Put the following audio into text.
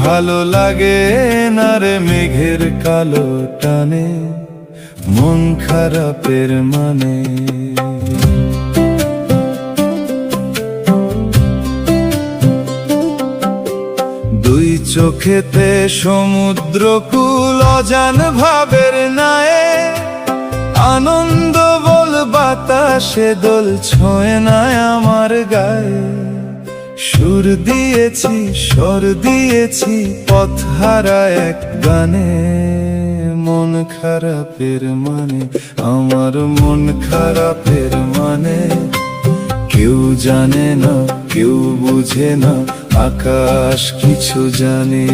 ভালো লাগে না রে মেঘের কালো টানে, মন খারাপের মানে। দুই চোখেতে সমুদ্র কূল অজান ভাবের নায়ে, আনন্দ বল বাতাসে দোল ছোঁয় না আমার গায়ে। সুর দিয়েছি স্বর দিয়েছি পথহারা এক গানে, মন খারাপের মানে, আমার মন খারাপের মানে। কেউ জানে না কেউ বুঝে না, আকাশ কিছু জানে।